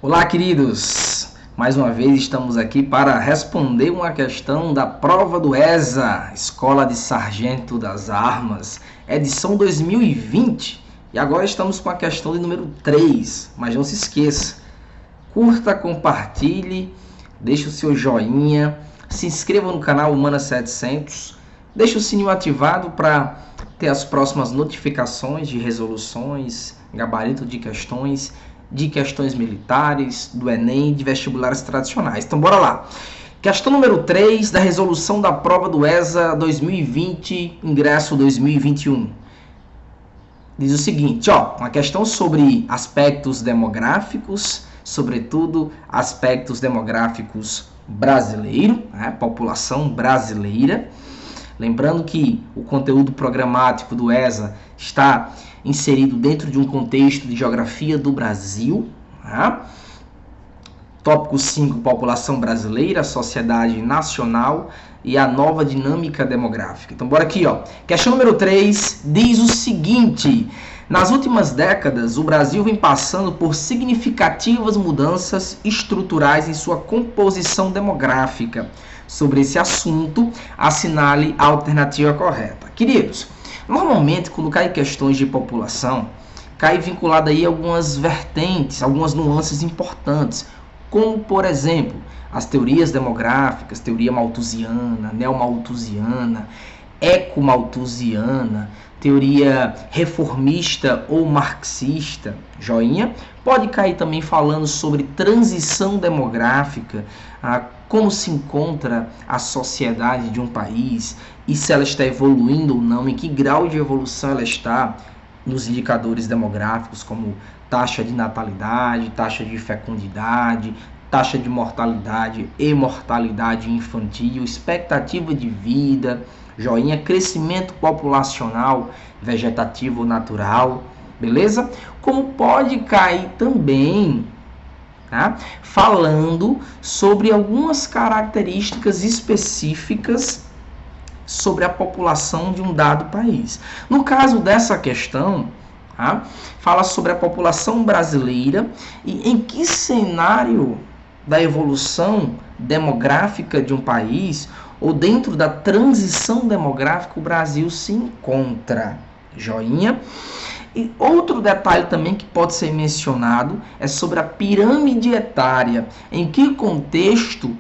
Olá, queridos! Mais uma vez estamos aqui para responder uma questão da prova do ESA, Escola de Sargento das Armas, edição 2020. E agora estamos com a questão de número 3, mas não se esqueça, curta, compartilhe, deixe o seu joinha, se inscreva no canal Humanas 700, deixe o sininho ativado para ter as próximas notificações de resoluções, gabarito de questões militares, do Enem, de vestibulares tradicionais. Então, bora lá. Questão número 3 da resolução da prova do ESA 2020, ingresso 2021. Diz o seguinte, uma questão sobre aspectos demográficos, sobretudo aspectos demográficos brasileiros, população brasileira. Lembrando que o conteúdo programático do ESA está inserido dentro de um contexto de geografia do Brasil. Tópico 5, população brasileira, sociedade nacional e a nova dinâmica demográfica. Então, bora aqui, Questão número 3 diz o seguinte: nas últimas décadas, o Brasil vem passando por significativas mudanças estruturais em sua composição demográfica. Sobre esse assunto, assinale a alternativa correta. Queridos, normalmente, quando cai questões de população, cai vinculado aí algumas vertentes, algumas nuances importantes, como, por exemplo, as teorias demográficas, teoria malthusiana, neomalthusiana, ecomalthusiana, teoria reformista ou marxista, joinha. Pode cair também falando sobre transição demográfica, como se encontra a sociedade de um país e se ela está evoluindo ou não, em que grau de evolução ela está nos indicadores demográficos, como taxa de natalidade, taxa de fecundidade, taxa de mortalidade e mortalidade infantil, expectativa de vida, joinha, crescimento populacional, vegetativo natural, beleza? Como pode cair também falando sobre algumas características específicas sobre a população de um dado país. No caso dessa questão, fala sobre a população brasileira e em que cenário da evolução demográfica de um país ou dentro da transição demográfica o Brasil se encontra. Joinha. E outro detalhe também que pode ser mencionado é sobre a pirâmide etária. Em que contexto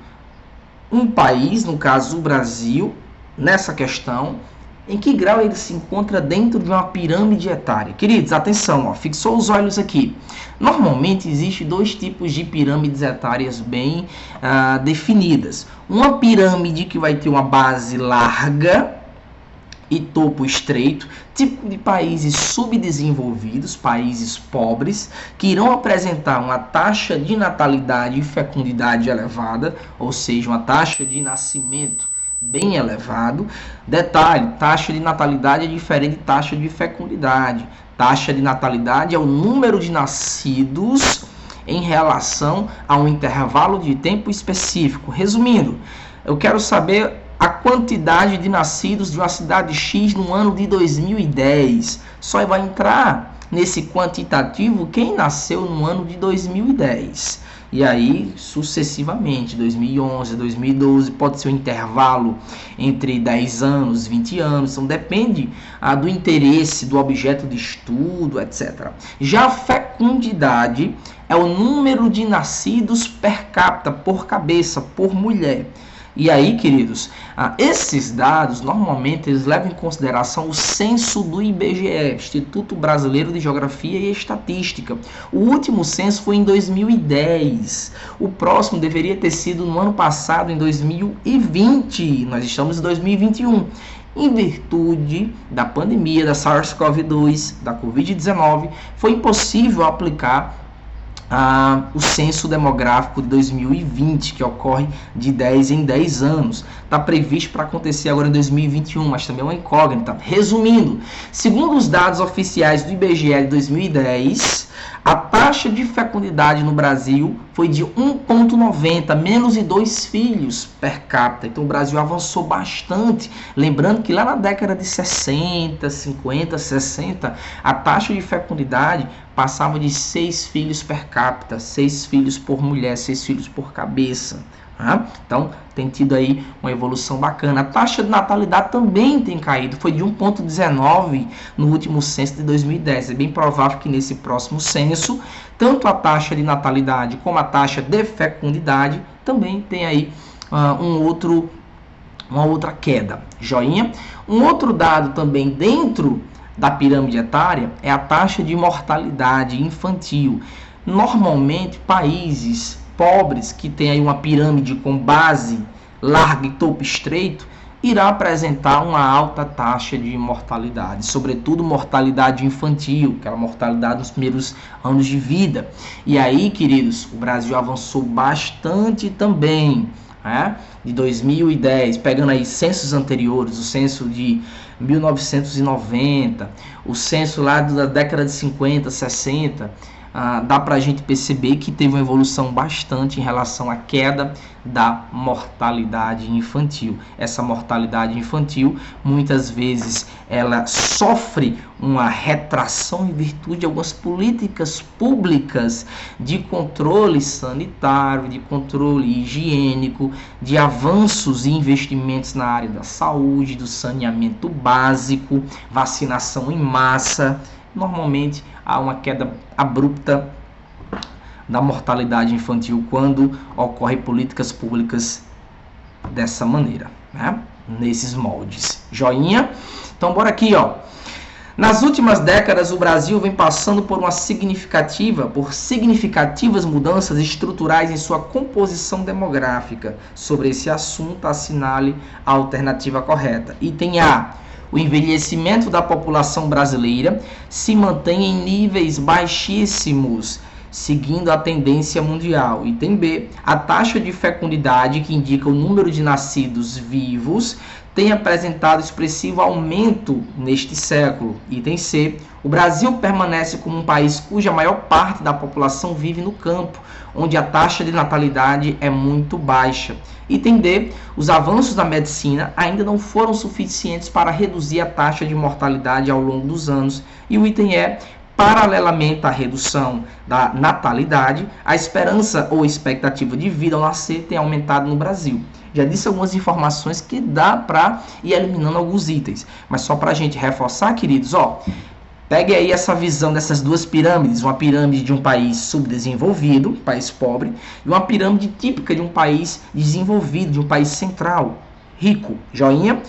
um país, no caso o Brasil, nessa questão, em que grau ele se encontra dentro de uma pirâmide etária? Queridos, atenção, fixou os olhos aqui. Normalmente existem dois tipos de pirâmides etárias bem definidas. Uma pirâmide que vai ter uma base larga e topo estreito, típico de países subdesenvolvidos, países pobres, que irão apresentar uma taxa de natalidade e fecundidade elevada, ou seja, uma taxa de nascimento bem elevado. Detalhe, taxa de natalidade é diferente de taxa de fecundidade. Taxa de natalidade é o número de nascidos em relação a um intervalo de tempo específico. Resumindo, eu quero saber a quantidade de nascidos de uma cidade X no ano de 2010. Só vai entrar nesse quantitativo quem nasceu no ano de 2010. E aí, sucessivamente, 2011, 2012, pode ser um intervalo entre 10 anos, 20 anos. Então, depende do interesse do objeto de estudo, etc. Já a fecundidade é o número de nascidos per capita, por cabeça, por mulher. E aí, queridos, esses dados, normalmente, eles levam em consideração o censo do IBGE, Instituto Brasileiro de Geografia e Estatística. O último censo foi em 2010. O próximo deveria ter sido no ano passado, em 2020. Nós estamos em 2021. Em virtude da pandemia da SARS-CoV-2, da Covid-19, foi impossível aplicar o censo demográfico de 2020, que ocorre de 10 em 10 anos. Está previsto para acontecer agora em 2021, mas também é uma incógnita. Resumindo, segundo os dados oficiais do IBGE de 2010, a taxa de fecundidade no Brasil foi de 1,90, menos de 2 filhos per capita. Então o Brasil avançou bastante. Lembrando que lá na década de 60, 50, 60, a taxa de fecundidade passava de 6 filhos per capita, 6 filhos por mulher, 6 filhos por cabeça. Então, tem tido aí uma evolução bacana. A taxa de natalidade também tem caído, foi de 1,19 no último censo de 2010. É bem provável que nesse próximo censo, tanto a taxa de natalidade como a taxa de fecundidade também tem aí uma outra queda. Joinha? Um outro dado também dentro da pirâmide etária é a taxa de mortalidade infantil. Normalmente, países pobres, que tem aí uma pirâmide com base larga e topo estreito, irá apresentar uma alta taxa de mortalidade, sobretudo mortalidade infantil, aquela mortalidade nos primeiros anos de vida. E aí, queridos, o Brasil avançou bastante também, de 2010, pegando aí censos anteriores, o censo de 1990, o censo lá da década de 50, 60, dá para a gente perceber que teve uma evolução bastante em relação à queda da mortalidade infantil. Essa mortalidade infantil, muitas vezes, ela sofre uma retração em virtude de algumas políticas públicas de controle sanitário, de controle higiênico, de avanços e investimentos na área da saúde, do saneamento básico, vacinação em massa. Normalmente há uma queda abrupta da mortalidade infantil quando ocorrem políticas públicas dessa maneira, nesses moldes. Joinha? Então bora aqui, ó. Nas últimas décadas, o Brasil vem passando por significativas mudanças estruturais em sua composição demográfica. Sobre esse assunto, assinale a alternativa correta. Item A. O envelhecimento da população brasileira se mantém em níveis baixíssimos, seguindo a tendência mundial. Item B. A taxa de fecundidade, que indica o número de nascidos vivos, tem apresentado expressivo aumento neste século. Item C. O Brasil permanece como um país cuja maior parte da população vive no campo, onde a taxa de natalidade é muito baixa. Item D. Os avanços da medicina ainda não foram suficientes para reduzir a taxa de mortalidade ao longo dos anos. E o item E. Paralelamente à redução da natalidade, a esperança ou expectativa de vida ao nascer tem aumentado no Brasil. Já disse algumas informações que dá para ir eliminando alguns itens, mas só para a gente reforçar, queridos, pegue aí essa visão dessas duas pirâmides, uma pirâmide de um país subdesenvolvido, país pobre, e uma pirâmide típica de um país desenvolvido, de um país central, rico. Joinha?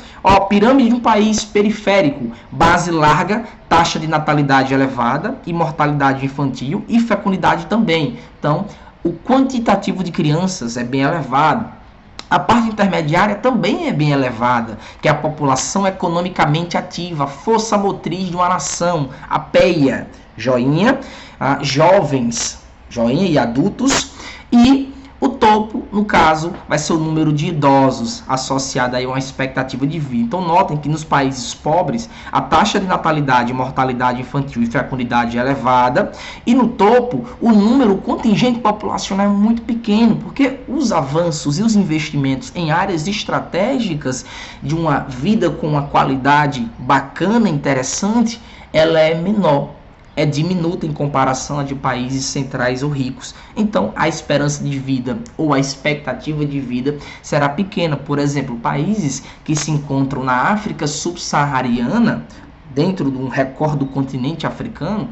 Pirâmide de um país periférico, base larga, taxa de natalidade elevada, e mortalidade infantil e fecundidade também. Então, o quantitativo de crianças é bem elevado. A parte intermediária também é bem elevada, que é a população economicamente ativa, força motriz de uma nação, a PEA. Joinha? Jovens, joinha, e adultos. E o topo, no caso, vai ser o número de idosos associado aí a uma expectativa de vida. Então, notem que nos países pobres, a taxa de natalidade, mortalidade infantil e fecundidade é elevada. E no topo, o contingente populacional é muito pequeno, porque os avanços e os investimentos em áreas estratégicas de uma vida com uma qualidade bacana, interessante, ela é menor. É diminuta em comparação a de países centrais ou ricos. Então, a esperança de vida ou a expectativa de vida será pequena. Por exemplo, países que se encontram na África subsaariana, dentro de um recorte do continente africano,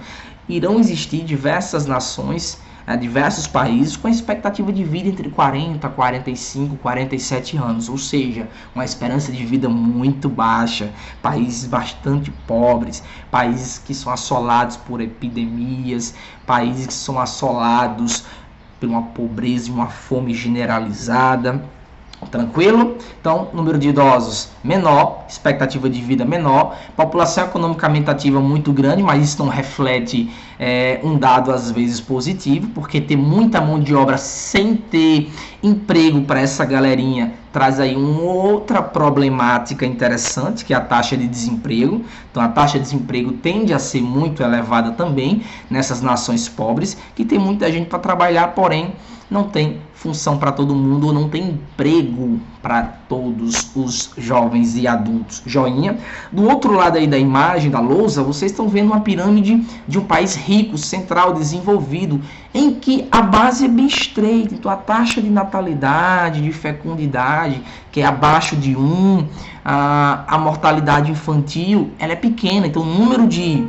irão existir diversas nações, diversos países com expectativa de vida entre 40, 45, 47 anos, ou seja, uma esperança de vida muito baixa, países bastante pobres, países que são assolados por epidemias, países que são assolados por uma pobreza e uma fome generalizada. Tranquilo? Então, número de idosos menor, expectativa de vida menor, população economicamente ativa muito grande, mas isso não reflete um dado às vezes positivo, porque ter muita mão de obra sem ter emprego para essa galerinha traz aí uma outra problemática interessante, que é a taxa de desemprego. Então, a taxa de desemprego tende a ser muito elevada também nessas nações pobres, que tem muita gente para trabalhar, porém não tem função para todo mundo ou não tem emprego para todos os jovens e adultos. Joinha. Do outro lado aí da imagem, da lousa, vocês estão vendo uma pirâmide de um país rico, central, desenvolvido, em que a base é bem estreita. Então a taxa de natalidade, de fecundidade, que é abaixo de 1, a mortalidade infantil, ela é pequena. Então o número de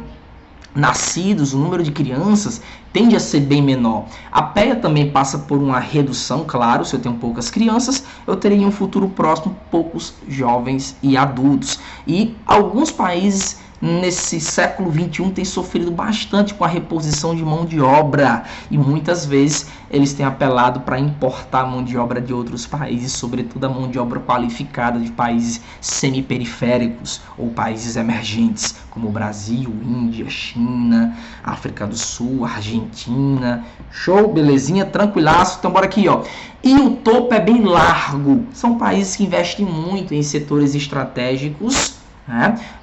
nascidos, o número de crianças tende a ser bem menor. A PEA também passa por uma redução, claro, se eu tenho poucas crianças, eu terei em um futuro próximo poucos jovens e adultos. E alguns países nesse século XXI têm sofrido bastante com a reposição de mão de obra e muitas vezes eles têm apelado para importar mão de obra de outros países, sobretudo a mão de obra qualificada de países semiperiféricos ou países emergentes, como Brasil, Índia, China, África do Sul, Argentina. Show, belezinha, tranquilaço. Então bora aqui, ó. E o topo é bem largo. São países que investem muito em setores estratégicos,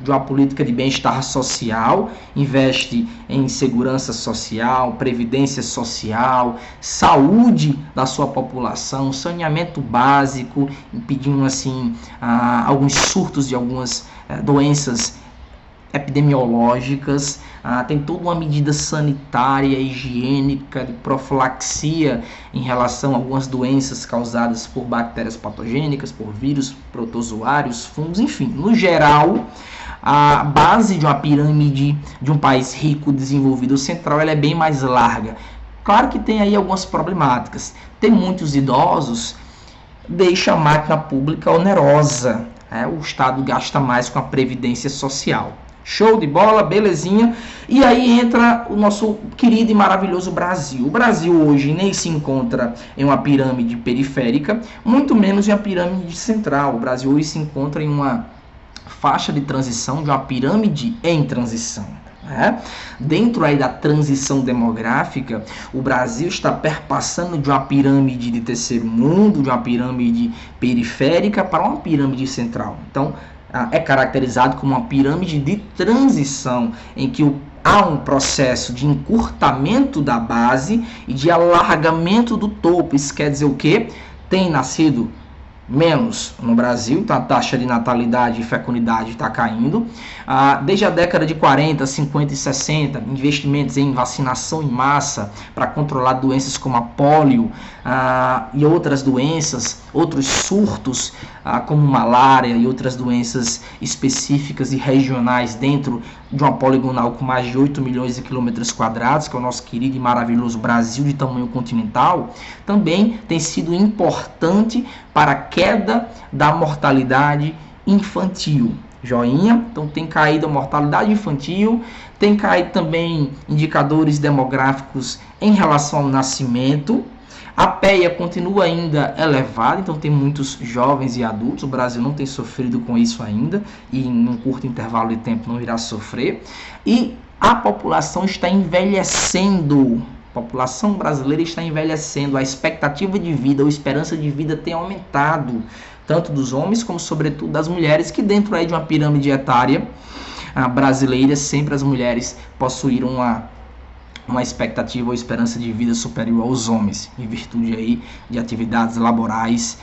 de uma política de bem-estar social, investe em segurança social, previdência social, saúde da sua população, saneamento básico, impedindo assim alguns surtos de algumas doenças epidemiológicas, tem toda uma medida sanitária, higiênica, de profilaxia em relação a algumas doenças causadas por bactérias patogênicas, por vírus, protozoários, fungos, enfim. No geral, a base de uma pirâmide de um país rico, desenvolvido, central, ela é bem mais larga. Claro que tem aí algumas problemáticas. Tem muitos idosos, deixa a máquina pública onerosa. O Estado gasta mais com a previdência social. Show de bola, belezinha. E aí entra o nosso querido e maravilhoso Brasil. O Brasil hoje nem se encontra em uma pirâmide periférica, muito menos em uma pirâmide central. O Brasil hoje se encontra em uma faixa de transição, de uma pirâmide em transição. Dentro aí da transição demográfica, o Brasil está perpassando de uma pirâmide de terceiro mundo, de uma pirâmide periférica para uma pirâmide central. Então, é caracterizado como uma pirâmide de transição, em que há um processo de encurtamento da base e de alargamento do topo. Isso quer dizer o quê? Tem nascido menos no Brasil, então a taxa de natalidade e fecundidade está caindo. Desde a década de 40, 50 e 60, investimentos em vacinação em massa para controlar doenças como a polio e outras doenças, outros surtos como malária e outras doenças específicas e regionais dentro de uma poligonal com mais de 8 milhões de quilômetros quadrados, que é o nosso querido e maravilhoso Brasil de tamanho continental, também tem sido importante para a queda da mortalidade infantil. Joinha, então tem caído a mortalidade infantil, tem caído também indicadores demográficos em relação ao nascimento. A PEA continua ainda elevada, então tem muitos jovens e adultos. O Brasil não tem sofrido com isso ainda e em um curto intervalo de tempo não irá sofrer. E a população está envelhecendo. A população brasileira está envelhecendo. A expectativa de vida, ou esperança de vida tem aumentado, tanto dos homens como, sobretudo, das mulheres, que dentro aí de uma pirâmide etária brasileira, sempre as mulheres possuíram uma expectativa ou esperança de vida superior aos homens, em virtude aí de atividades laborais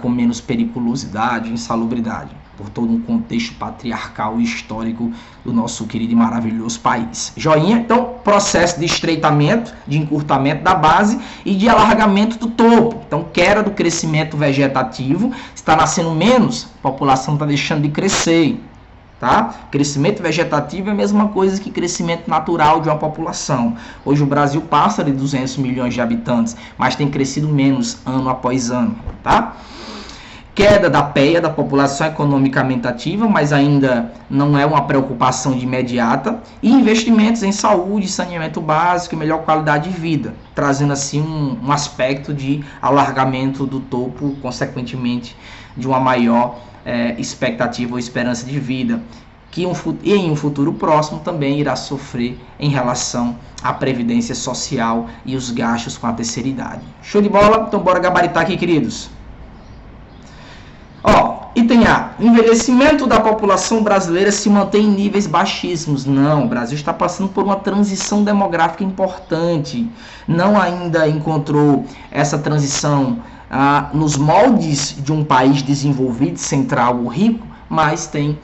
com menos periculosidade e insalubridade, por todo um contexto patriarcal e histórico do nosso querido e maravilhoso país. Joinha, então, processo de estreitamento, de encurtamento da base e de alargamento do topo. Então, queda do crescimento vegetativo, está nascendo menos, a população está deixando de crescer. Tá? Crescimento vegetativo é a mesma coisa que crescimento natural de uma população. Hoje o Brasil passa de 200 milhões de habitantes, mas tem crescido menos ano após ano. Tá? Queda da PEA, da população economicamente ativa, mas ainda não é uma preocupação de imediata. E investimentos em saúde, saneamento básico e melhor qualidade de vida, trazendo assim um aspecto de alargamento do topo, consequentemente de uma maior expectativa ou esperança de vida, que em um futuro próximo também irá sofrer em relação à previdência social e os gastos com a terceira idade. Show de bola? Então bora gabaritar aqui, queridos. Item A. Envelhecimento da população brasileira se mantém em níveis baixíssimos. Não, o Brasil está passando por uma transição demográfica importante. Não ainda encontrou essa transição nos moldes de um país desenvolvido, central ou rico, mas tem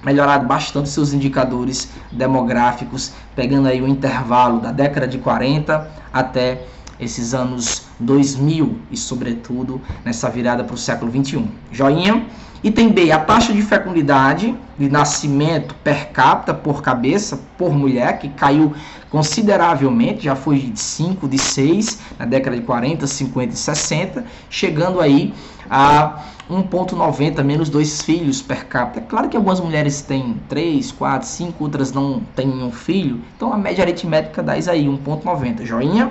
melhorado bastante seus indicadores demográficos, pegando aí o intervalo da década de 40 até esses anos 2000 e, sobretudo, nessa virada para o século 21. Joinha. Item B, a taxa de fecundidade de nascimento per capita, por cabeça, por mulher, que caiu consideravelmente, já foi de 5, de 6, na década de 40, 50 e 60, chegando aí a 1,90, menos 2 filhos per capita. É claro que algumas mulheres têm 3, 4, 5, outras não têm um filho, então a média aritmética dá isso aí, 1,90. Joinha.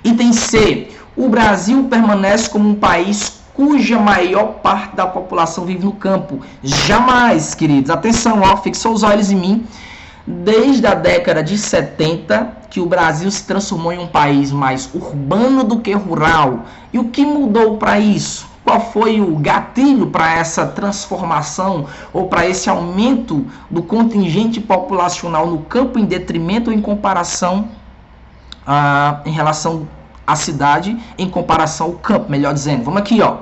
Item C, o Brasil permanece como um país cuja maior parte da população vive no campo. Jamais, queridos, atenção, ó, fixou os olhos em mim. Desde a década de 70, que o Brasil se transformou em um país mais urbano do que rural. E o que mudou para isso? Qual foi o gatilho para essa transformação ou para esse aumento do contingente populacional no campo em detrimento ou em comparação em relação à cidade, em comparação ao campo, melhor dizendo. Vamos aqui, ó.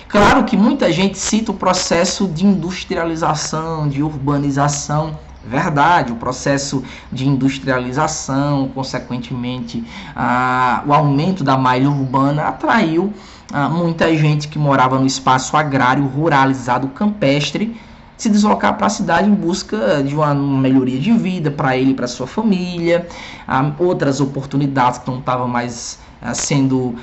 Claro que muita gente cita o processo de industrialização, de urbanização. Verdade, o processo de industrialização, consequentemente, o aumento da malha urbana atraiu muita gente que morava no espaço agrário, ruralizado, campestre, se deslocar para a cidade em busca de uma melhoria de vida para ele e para sua família, outras oportunidades que não estavam mais sendo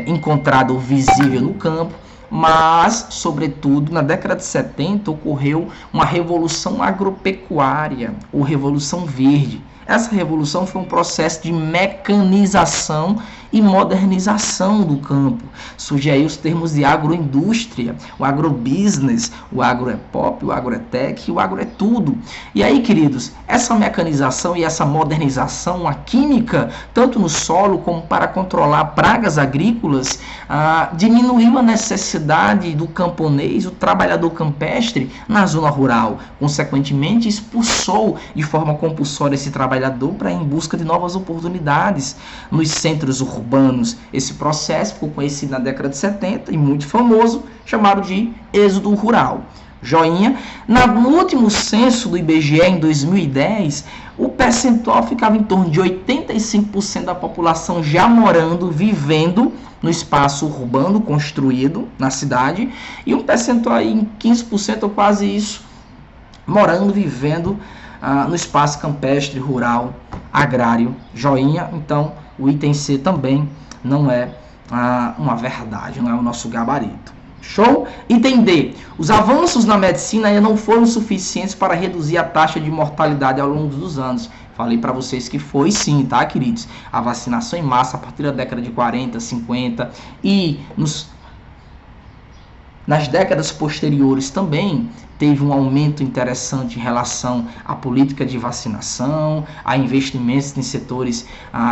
encontrada ou visível no campo. Mas, sobretudo, na década de 70 ocorreu uma revolução agropecuária, ou revolução verde. Essa revolução foi um processo de mecanização e modernização do campo. Surge aí os termos de agroindústria, o agrobusiness, o agro é pop, o agro é tech, o agro é tudo. E aí, queridos, essa mecanização e essa modernização, a química, tanto no solo como para controlar pragas agrícolas, diminuiu a necessidade do camponês, o trabalhador campestre, na zona rural. Consequentemente, expulsou de forma compulsória esse trabalhador para ir em busca de novas oportunidades nos centros urbanos. Esse processo ficou conhecido na década de 70 e muito famoso, chamado de êxodo rural. Joinha. No último censo do IBGE, em 2010, o percentual ficava em torno de 85% da população já morando, vivendo no espaço urbano construído na cidade, e um percentual aí em 15% ou quase isso, morando, vivendo no espaço campestre, rural, agrário. Joinha. Então, o item C também não é uma verdade, não é o nosso gabarito. Show? Item D. Os avanços na medicina ainda não foram suficientes para reduzir a taxa de mortalidade ao longo dos anos. Falei para vocês que foi sim, tá, queridos? A vacinação em massa a partir da década de 40, 50 e nas décadas posteriores também teve um aumento interessante em relação à política de vacinação, a investimentos em setores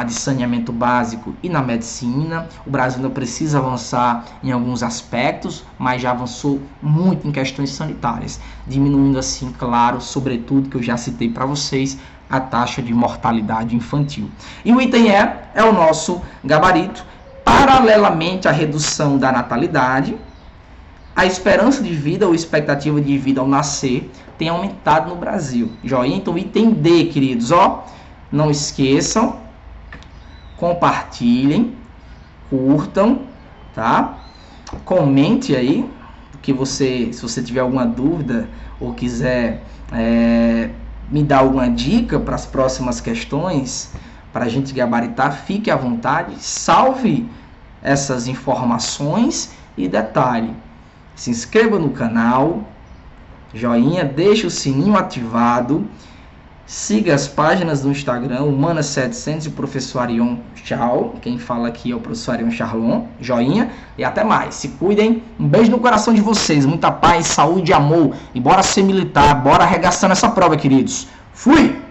de saneamento básico e na medicina. O Brasil ainda precisa avançar em alguns aspectos, mas já avançou muito em questões sanitárias, diminuindo assim, claro, sobretudo, que eu já citei para vocês, a taxa de mortalidade infantil. E o item E é o nosso gabarito. Paralelamente à redução da natalidade, a esperança de vida ou expectativa de vida ao nascer tem aumentado no Brasil. Joinha? Então, item D, queridos, ó. Não esqueçam, compartilhem, curtam, tá? Comente aí, se você tiver alguma dúvida ou quiser me dar alguma dica para as próximas questões, para a gente gabaritar, fique à vontade, salve essas informações e detalhe. Se inscreva no canal, joinha, deixe o sininho ativado, siga as páginas do Instagram, Humanas700 e o Professor Arion. Tchau, quem fala aqui é o Professor Arion Charlon, joinha, e até mais. Se cuidem, um beijo no coração de vocês, muita paz, saúde e amor, e bora ser militar, bora arregaçando essa prova, queridos. Fui!